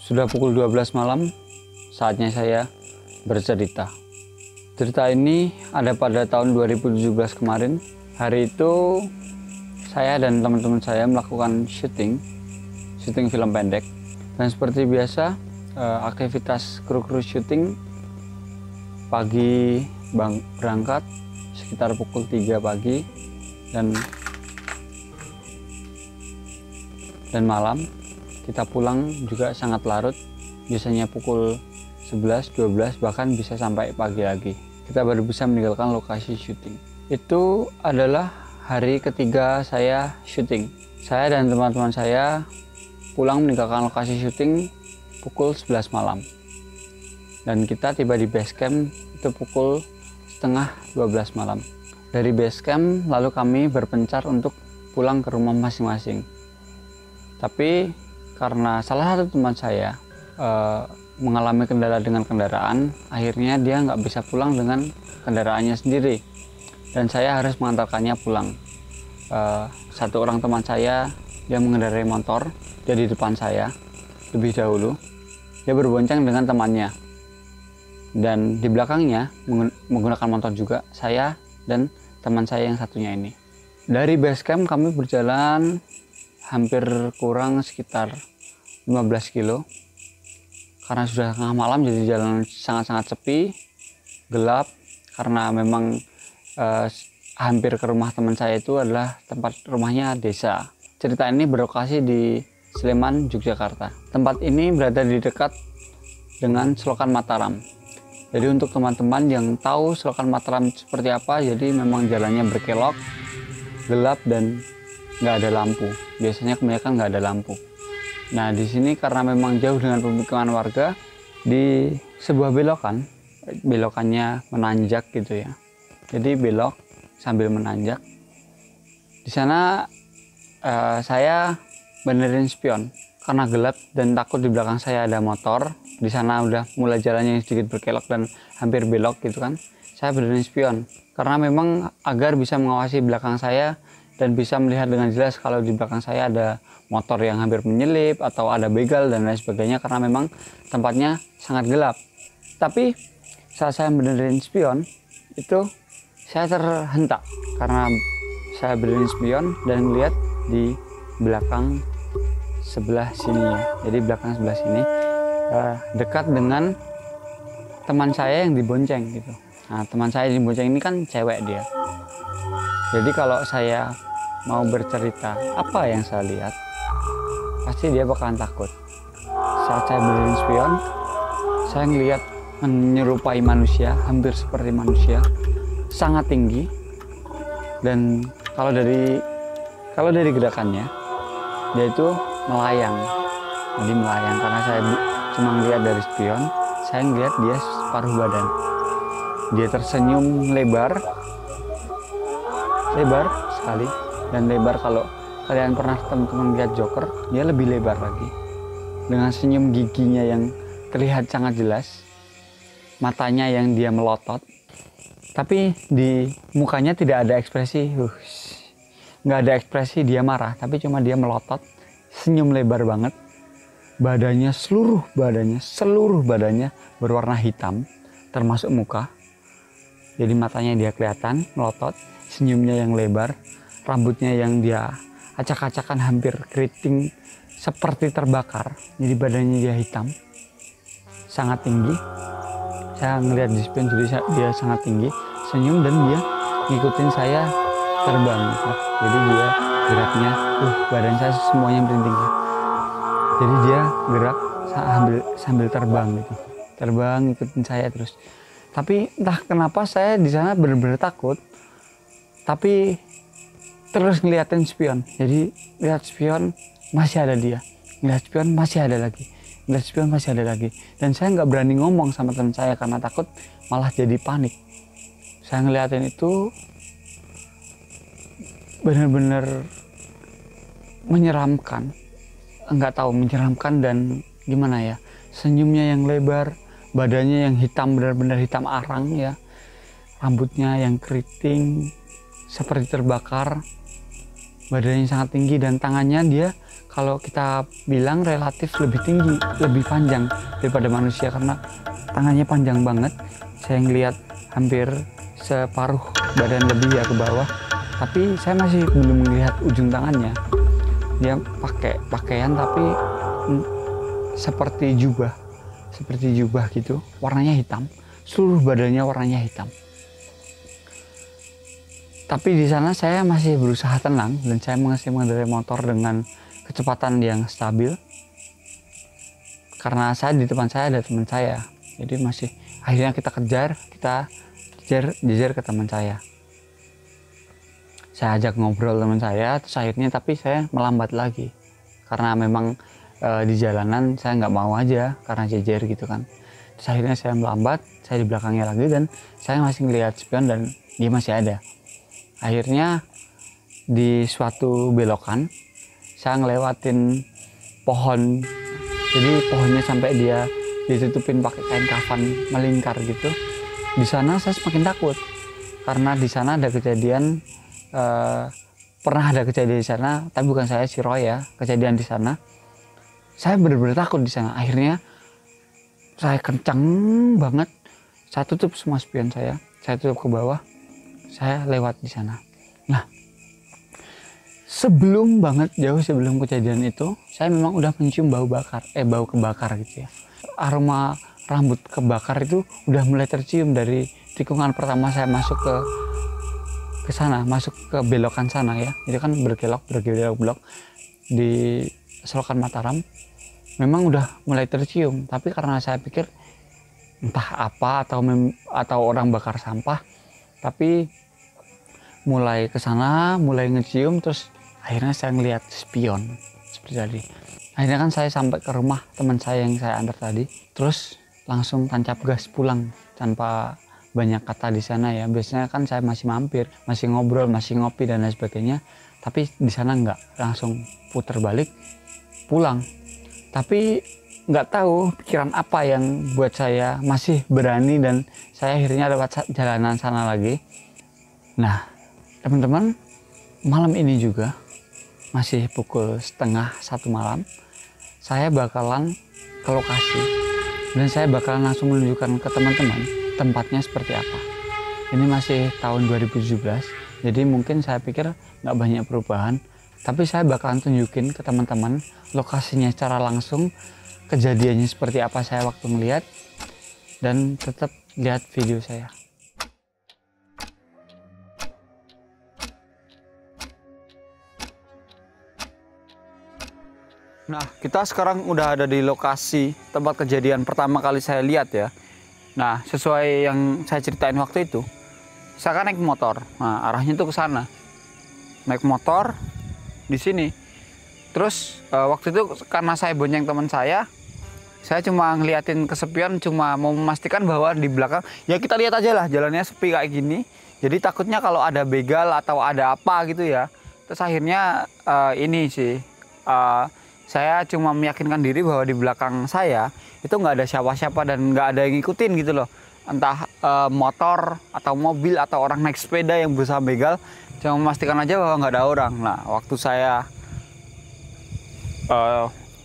Sudah pukul 12 malam, saatnya saya bercerita. Cerita ini ada pada tahun 2017 kemarin. Hari itu saya dan teman-teman saya melakukan syuting film pendek. Dan seperti biasa, aktivitas kru-kru syuting pagi berangkat sekitar pukul 3 pagi dan malam kita pulang juga sangat larut, biasanya pukul 11, 12 bahkan bisa sampai pagi lagi. Kita baru bisa meninggalkan lokasi syuting. Itu adalah hari ketiga saya syuting. Saya dan teman-teman saya pulang meninggalkan lokasi syuting pukul 11 malam. Dan kita tiba di base camp itu pukul setengah 12 malam. Dari base camp lalu kami berpencar untuk pulang ke rumah masing-masing. Tapi karena salah satu teman saya mengalami kendala dengan kendaraan, akhirnya dia nggak bisa pulang dengan kendaraannya sendiri dan saya harus mengantarkannya pulang. Satu orang teman saya, dia mengendarai motor, dia di depan saya lebih dahulu, dia berbonceng dengan temannya dan di belakangnya menggunakan motor juga saya dan teman saya yang satunya ini. Dari base camp kami berjalan hampir kurang sekitar 15 kilo karena sudah tengah malam, jadi jalan sangat-sangat sepi, gelap, karena memang hampir ke rumah teman saya itu adalah tempat rumahnya desa. Cerita ini berlokasi di Sleman, Yogyakarta. Tempat ini berada di dekat dengan Selokan Mataram. Jadi untuk teman-teman yang tahu Selokan Mataram seperti apa, jadi memang jalannya berkelok, gelap dan nggak ada lampu. Biasanya kebanyakan nggak ada lampu. Nah di sini karena memang jauh dengan pemukiman warga, di sebuah belokannya menanjak gitu ya. Jadi belok sambil menanjak. Di sana saya benerin spion karena gelap dan takut di belakang saya ada motor. Di sana udah mulai jalannya sedikit berkelok dan hampir belok gitu kan. Saya benerin spion karena memang agar bisa mengawasi belakang saya dan bisa melihat dengan jelas kalau di belakang saya ada motor yang hampir menyelip atau ada begal dan lain sebagainya, karena memang tempatnya sangat gelap. Tapi saat saya benerin spion itu saya terhentak karena saya benerin spion dan lihat di belakang sebelah sini ya. Jadi belakang sebelah sini dekat dengan teman saya yang dibonceng gitu. Nah teman saya yang dibonceng ini kan cewek dia. Jadi kalau saya mau bercerita apa yang saya lihat, pasti dia bakalan takut. Saat saya benerin spion, saya ngelihat menyerupai manusia, hampir seperti manusia, sangat tinggi. Dan kalau dari gerakannya, dia itu melayang. Jadi melayang karena saya cuma ngelihat dari spion, saya ngelihat dia separuh badan. Dia tersenyum lebar sekali. Dan lebar, kalau kalian pernah teman-teman lihat Joker, dia lebih lebar lagi dengan senyum giginya yang terlihat sangat jelas, matanya yang dia melotot, tapi di mukanya tidak ada ekspresi nggak ada ekspresi dia marah, tapi cuma dia melotot, senyum lebar banget. Seluruh badannya berwarna hitam termasuk muka, jadi matanya dia kelihatan melotot, senyumnya yang lebar, rambutnya yang dia acak-acakan hampir keriting seperti terbakar. Jadi badannya dia hitam, sangat tinggi. Saya ngelihat di spion, jadi dia sangat tinggi, senyum dan dia ngikutin saya terbang gitu. Jadi dia geraknya, badan saya semuanya merinding ya. Jadi dia gerak sambil terbang gitu, terbang ngikutin saya terus. Tapi entah kenapa saya di sana benar-benar takut. Tapi terus ngeliatin spion, jadi lihat spion masih ada dia, ngeliat spion masih ada lagi, ngeliat spion masih ada lagi, dan saya nggak berani ngomong sama teman saya karena takut malah jadi panik. Saya ngeliatin itu benar-benar menyeramkan, nggak tahu menyeramkan dan gimana ya, senyumnya yang lebar, badannya yang hitam, benar-benar hitam arang ya, rambutnya yang keriting seperti terbakar, badannya sangat tinggi, dan tangannya dia kalau kita bilang relatif lebih tinggi, lebih panjang daripada manusia karena tangannya panjang banget. Saya ngelihat hampir separuh badan lebih ya ke bawah, tapi saya masih belum melihat ujung tangannya. Dia pakai pakaian tapi seperti jubah gitu, warnanya hitam, seluruh badannya warnanya hitam. Tapi di sana saya masih berusaha tenang dan saya masih mengendarai motor dengan kecepatan yang stabil. Karena saya di depan saya ada teman saya, jadi masih akhirnya kita kejar ke teman saya. Saya ajak ngobrol teman saya, terus akhirnya tapi saya melambat lagi karena memang di jalanan saya nggak mau aja karena jejer gitu kan. Terus akhirnya saya melambat, saya di belakangnya lagi dan saya masih ngelihat spion dan dia masih ada. Akhirnya di suatu belokan saya ngelewatin pohon, jadi pohonnya sampai dia ditutupin pakai kain kafan melingkar gitu. Di sana saya semakin takut karena di sana ada kejadian, pernah ada kejadian di sana, tapi bukan saya, si Roy ya, kejadian di sana. Saya benar-benar takut di sana. Akhirnya saya kencang banget, saya tutup semua spion saya tutup ke bawah. Saya lewat di sana. Nah, jauh sebelum kejadian itu, saya memang udah mencium bau kebakar gitu ya. Aroma rambut kebakar itu udah mulai tercium dari tikungan pertama saya masuk ke sana, masuk ke belokan sana ya. Itu kan bergelok di Selokan Mataram. Memang udah mulai tercium, tapi karena saya pikir entah apa atau orang bakar sampah, tapi mulai ke sana, mulai ngecium, terus akhirnya saya ngelihat spion seperti tadi. Akhirnya kan saya sampai ke rumah teman saya yang saya antar tadi, terus langsung tancap gas pulang tanpa banyak kata di sana ya. Biasanya kan saya masih mampir, masih ngobrol, masih ngopi dan lain sebagainya, tapi di sana enggak, langsung putar balik pulang. Tapi nggak tahu pikiran apa yang buat saya masih berani dan saya akhirnya lewat jalanan sana lagi. Nah, teman-teman, malam ini juga masih pukul 12:30 malam, saya bakalan ke lokasi dan saya bakalan langsung menunjukkan ke teman-teman tempatnya seperti apa. Ini masih tahun 2017, jadi mungkin saya pikir nggak banyak perubahan, tapi saya bakalan tunjukin ke teman-teman lokasinya secara langsung, kejadiannya seperti apa saya waktu melihat, dan tetap lihat video saya. Nah, kita sekarang udah ada di lokasi tempat kejadian pertama kali saya lihat ya. Nah, sesuai yang saya ceritain waktu itu, saya kan naik motor. Nah, arahnya tuh ke sana. Naik motor di sini. Terus waktu itu karena saya bonceng teman saya cuma ngeliatin kesepian, cuma mau memastikan bahwa di belakang, ya kita lihat aja lah jalannya sepi kayak gini. Jadi takutnya kalau ada begal atau ada apa gitu ya. Terus akhirnya saya cuma meyakinkan diri bahwa di belakang saya itu nggak ada siapa-siapa dan nggak ada yang ngikutin gitu loh. Entah motor atau mobil atau orang naik sepeda yang berusaha begal. Cuma memastikan aja bahwa nggak ada orang. Nah, waktu saya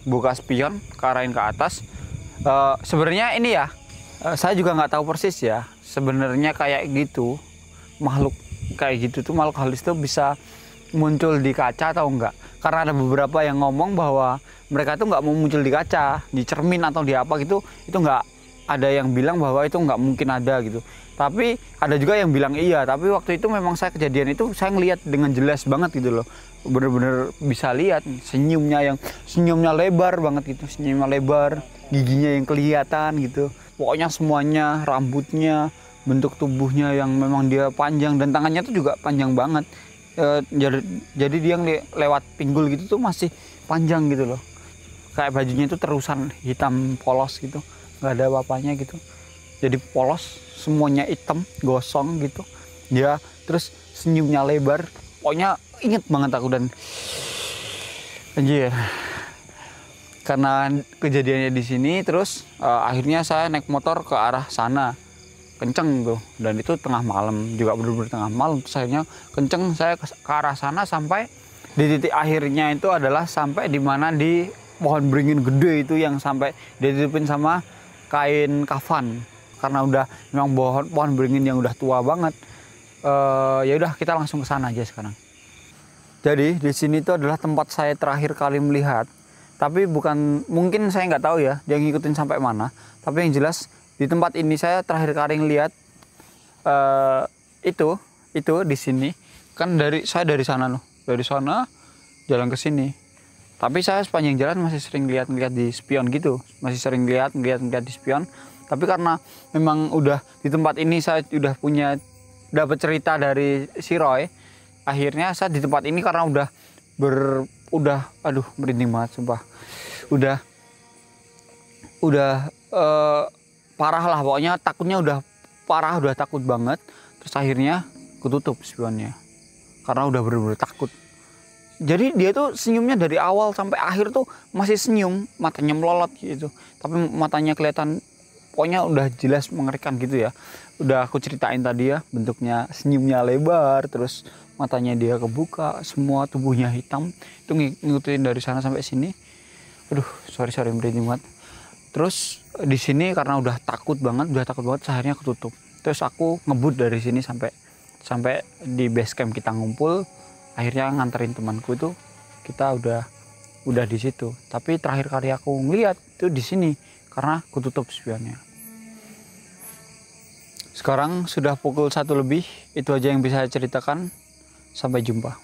buka spion ke arahin ke atas, sebenarnya ini ya, saya juga nggak tahu persis ya. Sebenarnya kayak gitu, makhluk kayak gitu tuh, makhluk halus tuh bisa muncul di kaca atau enggak. Karena ada beberapa yang ngomong bahwa mereka tuh nggak mau muncul di kaca, di cermin atau di apa gitu, itu nggak ada yang bilang bahwa itu nggak mungkin ada gitu. Tapi ada juga yang bilang iya, tapi waktu itu memang saya kejadian itu saya ngelihat dengan jelas banget gitu loh. Bener-bener bisa lihat senyumnya lebar banget gitu, senyumnya lebar, giginya yang kelihatan gitu. Pokoknya semuanya, rambutnya, bentuk tubuhnya yang memang dia panjang dan tangannya tuh juga panjang banget. Jadi dia lewat pinggul gitu tuh masih panjang gitu loh. Kayak bajunya itu terusan hitam polos gitu, nggak ada apa-apanya gitu. Jadi polos, semuanya hitam, gosong gitu. Ya, terus senyumnya lebar. Pokoknya inget banget aku dan anjir. Karena kejadiannya di sini, terus akhirnya saya naik motor ke arah sana. Kenceng tuh, dan itu tengah malam, juga bener-bener tengah malam. Terus akhirnya kenceng saya ke arah sana sampai Di titik akhirnya itu adalah sampai di mana di pohon beringin gede itu yang sampai ditutupin sama kain kafan, karena udah memang pohon beringin yang udah tua banget. Ya udah, kita langsung ke sana aja sekarang. Jadi di sini itu adalah tempat saya terakhir kali melihat, tapi bukan, mungkin saya nggak tahu ya dia ngikutin sampai mana, tapi yang jelas di tempat ini saya terakhir kali ngelihat itu di sini kan. Saya dari sana loh, dari sana jalan ke sini, tapi saya sepanjang jalan masih sering lihat di spion gitu, masih sering lihat di spion. Tapi karena memang udah di tempat ini saya udah dapat cerita dari si Roy, akhirnya saya di tempat ini karena udah aduh merinding banget sumpah, udah parah lah pokoknya, takutnya udah parah, udah takut banget. Terus akhirnya kututup spionnya karena udah bener-bener takut. Jadi dia tuh senyumnya dari awal sampai akhir tuh masih senyum, matanya melolot gitu, tapi matanya kelihatan pokoknya udah jelas mengerikan gitu ya. Udah aku ceritain tadi ya, bentuknya senyumnya lebar, terus matanya dia kebuka, semua tubuhnya hitam. Itu ngikutin dari sana sampai sini. Aduh, sorry merinding banget. Terus di sini karena udah takut banget, akhirnya ketutup. Terus aku ngebut dari sini sampai di base camp kita ngumpul. Akhirnya nganterin temanku itu, kita udah di situ. Tapi terakhir kali aku ngeliat itu di sini karena kututup spionnya. Sekarang sudah pukul 1 lebih, itu aja yang bisa saya ceritakan. Sampai jumpa.